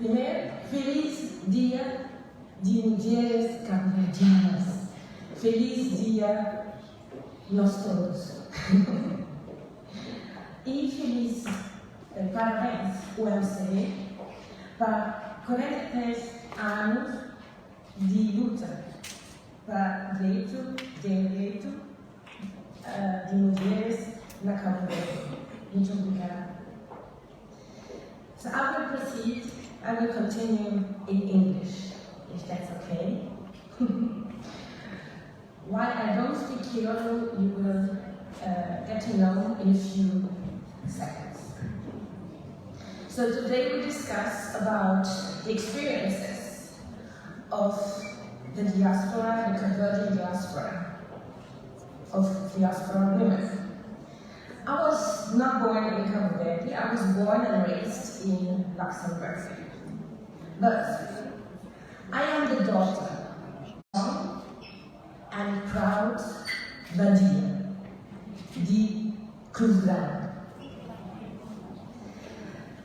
Primeiro, feliz Dia de Mulheres Cabo-Verdianas. Feliz Dia nós todos. E feliz parabéns OMCV para 43 anos de luta para direito de mulheres na Cabo Verde. Muito obrigada. So I will proceed, I will continue in English, if that's okay. While I don't speak Creole, you will get to know in a few seconds. So today we discuss about the experiences of the diaspora, the Cape-Verdean diaspora, of diaspora women. I was not born in Cabo Verde, I was born and raised in Luxembourg. But I am the daughter of and proud Dia de Mulher.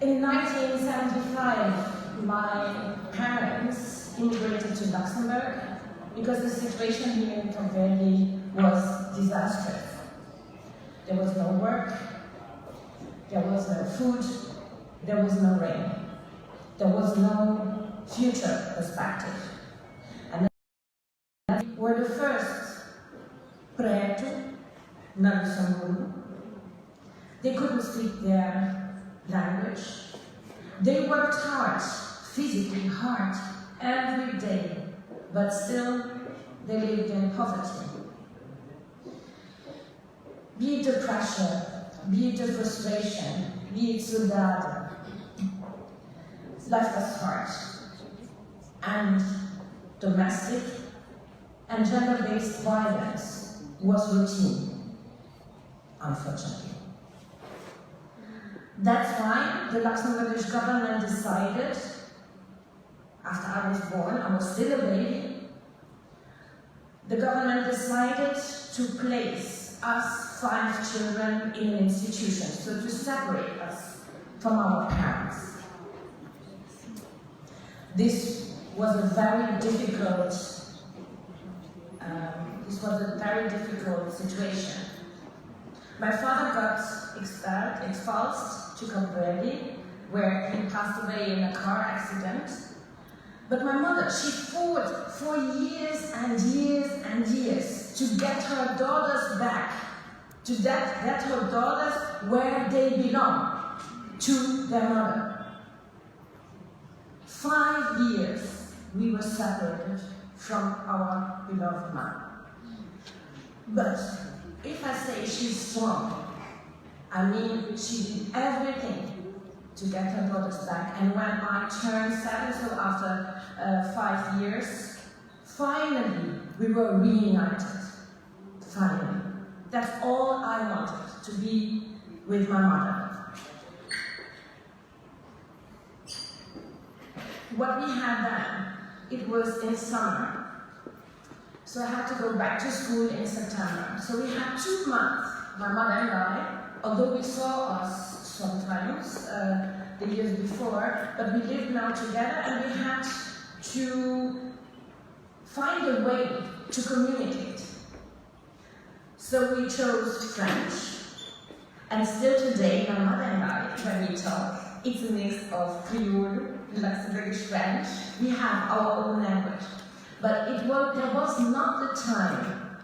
In 1975, my parents immigrated to Luxembourg because the situation here in Cape Verde was disastrous. There was no work, there was no food, there was no rain, there was no future perspective. And they were the first preto na Luxembourg. They couldn't speak their language. They worked hard, physically hard, every day, but still they lived in poverty. Be it the pressure, be it the frustration, be it saudade, life was hard. And domestic and gender-based violence was routine, unfortunately. That's why the Luxembourgish government decided, after I was born, I was still a baby, the government decided to place us 5 children in an institution, so to separate us from our parents. This was a very difficult situation. My father got expelled to Cabo Verde, where he passed away in a car accident. But my mother, she fought for years and years and years to get her daughters back, to get her daughters where they belong, to their mother. 5 years we were separated from our beloved mom. But if I say she's strong, I mean she did everything to get her daughters back. And when I turned 7, so after 5 years, finally we were reunited. Finally. That's all I wanted, to be with my mother. What we had then, it was in summer. So I had to go back to school in September. So we had 2 months, my mother and I, although we saw us sometimes the years before, but we lived now together and we had to find a way to communicate. So we chose French. And still today, my mother and I, when we talk, it's a mix of Creole, Luxembourgish French. We have our own language. But there was not the time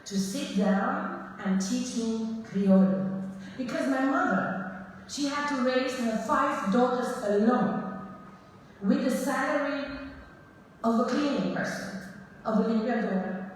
to sit down and teach me Creole. Because my mother, she had to raise her 5 daughters alone, with the salary of a cleaning person, of a limpiadora.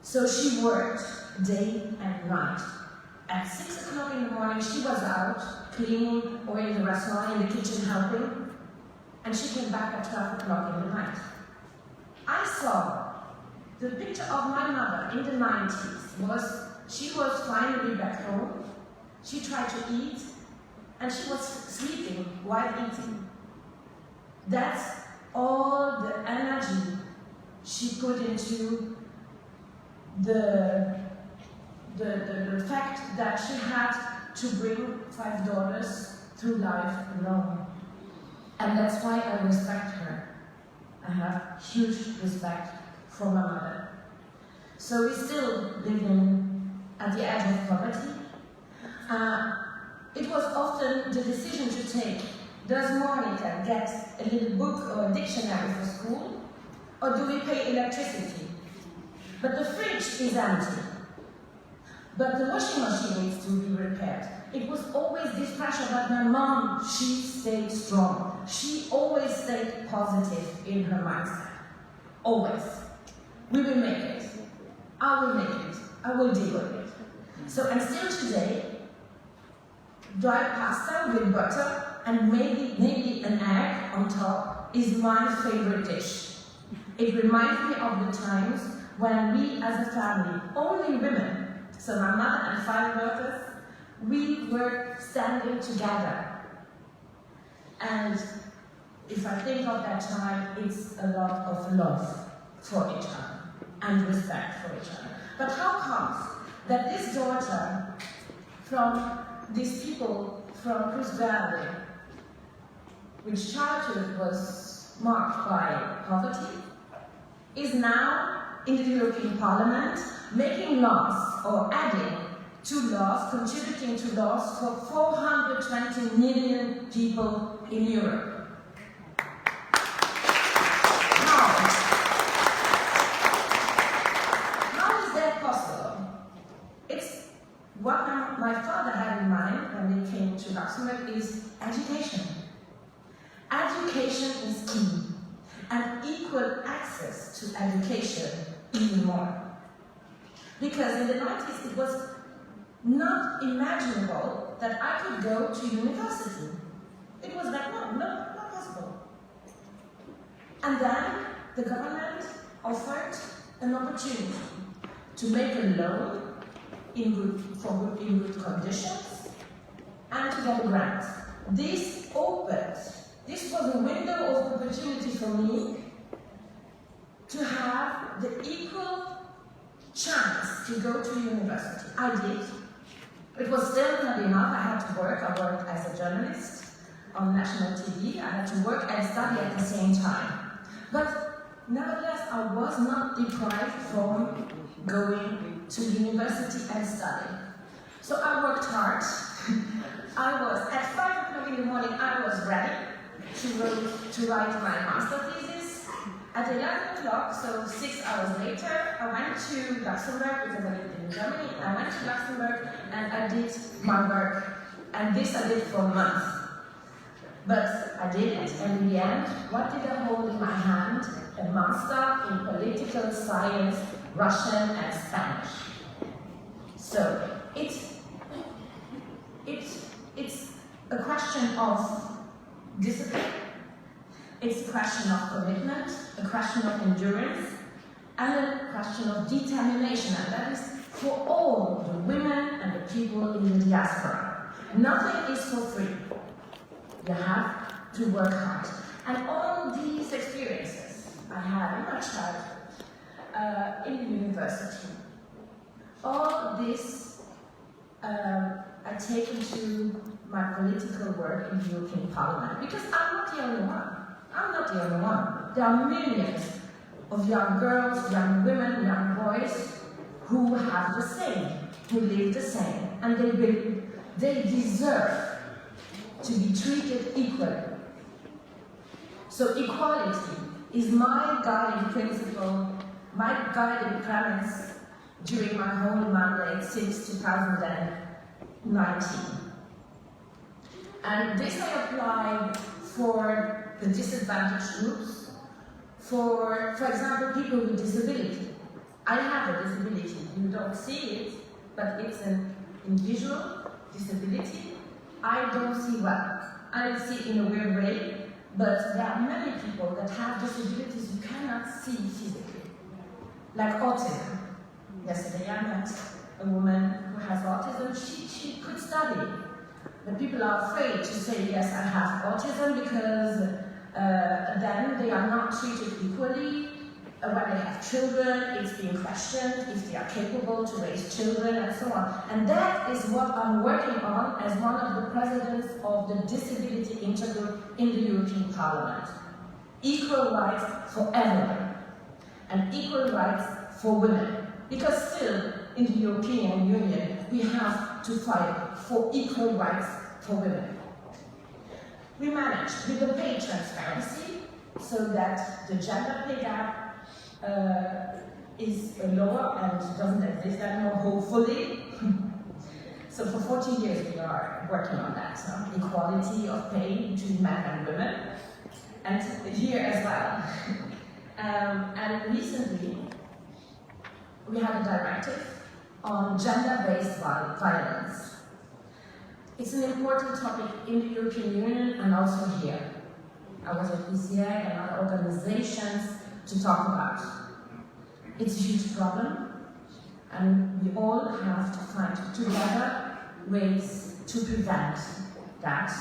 So she worked day and night. At 6 o'clock in the morning, she was out cleaning or in the restaurant, in the kitchen helping, and she came back at 12 o'clock in the night. I saw the picture of my mother in the 90s she was finally back home, she tried to eat, and she was sleeping while eating. That's all the energy she put into the fact that she had to bring 5 daughters through life alone. I respect her. I have huge respect for my mother. So we're still living at the edge of poverty. It was often the decision to take, does Monica get a little book or a dictionary for school, or do we pay electricity? But the fridge is empty. But the washing machine needs to be repaired. It was always this pressure, but my mom, she stayed strong. She always stayed positive in her mindset. Always. We will make it. I will make it. I will deal with it. So, and still today, dry pasta with butter and maybe an egg on top is my favorite dish. It reminds me of the times when we as a family, only women, so my mother and 5 brothers, we were standing together. And if I think of that time, it's a lot of love for each other and respect for each other. But how comes that this daughter from these people from Cape-Verde, which childhood was marked by poverty, is now in the European Parliament making laws or adding to laws, contributing to laws for 420 million people in Europe? How is that possible? It's what my father had in mind when they came to Luxembourg is education. Education is key, and equal access to education even more. Because in the 90s it was not imaginable that I could go to university. It was like, no, not possible. And then the government offered an opportunity to make a loan in good conditions and to get a grant. This was a window of opportunity for me to have the equal chance to go to university. I did. It was still not enough. I had to work. I worked as a journalist on national TV. I had to work and study at the same time. But nevertheless, I was not deprived from going to university and studying. So I worked hard. I was, at 5 o'clock in the morning, I was ready to write my master thesis. At 11 o'clock, so 6 hours later, I went to Luxembourg because I lived in Germany. I went to Luxembourg and I did my work. And this I did for a month. But I did it, and in the end, what did I hold in my hand? A master in political science, Russian and Spanish. So it's a question of discipline. It's a question of commitment, a question of endurance, and a question of determination, and that is for all the women and the people in the diaspora. Nothing is for free. You have to work hard. And all these experiences I had in my childhood, in the university, all this I take into my political work in the European Parliament, because I'm not the only one. I'm not the only one. There are millions of young girls, young women, young boys who have the same, who live the same, and they deserve to be treated equally. So equality is my guiding principle, my guiding premise during my whole mandate since 2019. And this I apply for the disadvantaged groups, for example, people with disability. I have a disability. You don't see it, but it's an individual disability. I don't see well. I don't see it in a weird way, but there are many people that have disabilities you cannot see physically, like autism. Yesterday I met a woman who has autism. She could study, but people are afraid to say, yes, I have autism, because then they are not treated equally. When they have children, it's being questioned if they are capable to raise children and so on. And that is what I'm working on as one of the presidents of the Disability Intergroup in the European Parliament. equal rights for everyone, and equal rights for women. Because still, in the European Union, we have to fight for equal rights for women. We managed with the pay transparency so that the gender pay gap is lower and doesn't exist anymore, hopefully. So for 40 years we are working on that, equality of pay between men and women, and here as well. And recently we had a directive on gender-based violence. It's an important topic in the European Union and also here. I was at ECA and other organizations to talk about. It's a huge problem, and we all have to find together ways to prevent that.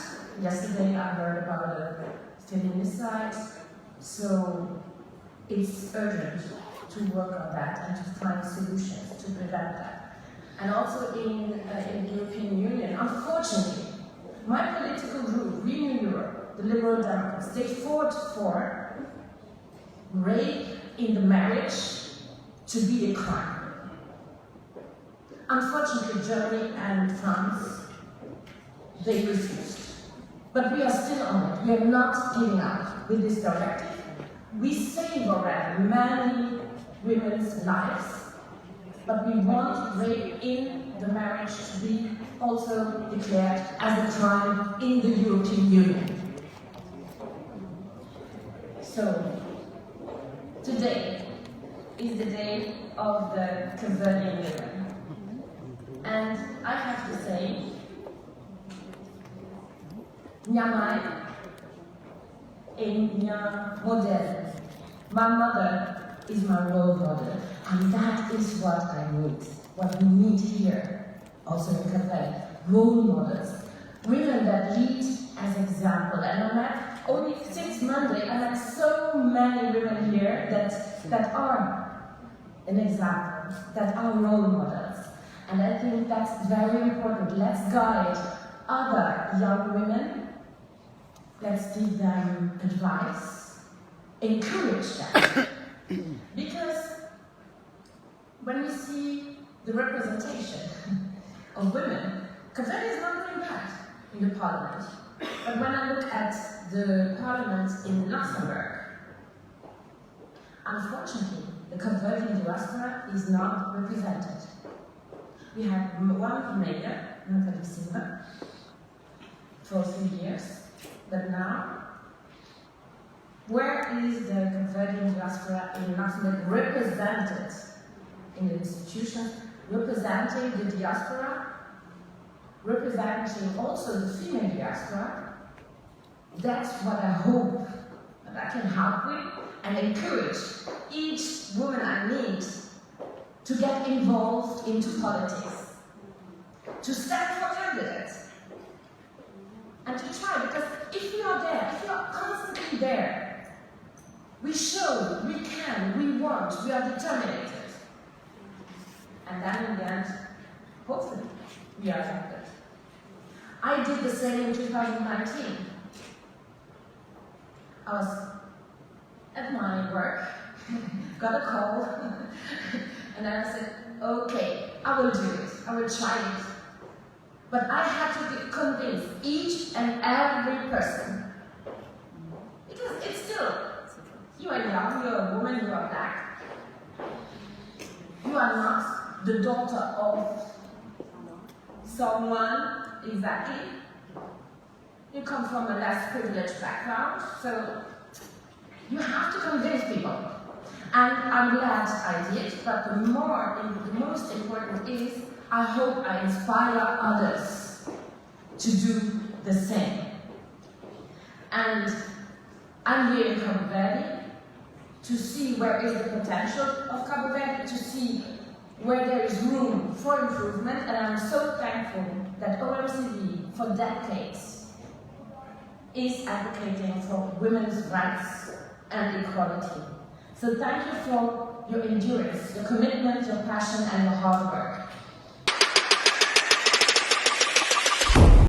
Yesterday I heard about a feminicide, so it's urgent to work on that and to find solutions to prevent that. And also in the European Union, unfortunately, my political group, Renew Europe, the Liberal Democrats, they fought for rape in the marriage to be a crime. Unfortunately, Germany and France, they refused. But we are still on it. We are not giving up with this directive. We save already many women's lives, but we want rape in the marriage to be also declared as a crime in the European Union. So, today is the day of the Cape-Verdean Woman. And I have to say, minha mãe é minha modelo. My mother is my role model, and that is what I need, what we need here, also in Cape Verde, role models. Women that lead as example, and I met, only since Monday, I met so many women here that are an example, that are role models. And I think that's very important. Let's guide other young women. Let's give them advice. Encourage them. Because when we see the representation of women, Cape Verde is not very bad in the parliament. But when I look at the parliament in Luxembourg, unfortunately, the Cape Verdean diaspora is not represented. We had one mayor, Nathalie Silva, for 3 years, but now, where is the Cape-Verdean diaspora in Luxembourg represented in the institutions, representing the diaspora, representing also the female diaspora? That's what I hope that I can help with and encourage each woman I meet to get involved into politics, to stand for candidates, and to try, because if we are there, if we are constantly there, we show, we can, we want, we are determined. And then in the end, hopefully, we are elected. I did the same in 2019. I was at my work, got a call, and then I said, okay, I will do it, I will try it. But I had to convince each and every person. Because it's still, you are young, you are a woman, you are black. You are not the daughter of someone exactly. You come from a less privileged background, so you have to convince people. And I'm glad I did, but the most important is, I hope I inspire others to do the same. And I'm here in Cabo Verde to see where is the potential of Cabo Verde, to see where there is room for improvement, and I'm so thankful that OMCV for decades is advocating for women's rights and equality. So thank you for your endurance, your commitment, your passion, and your hard work.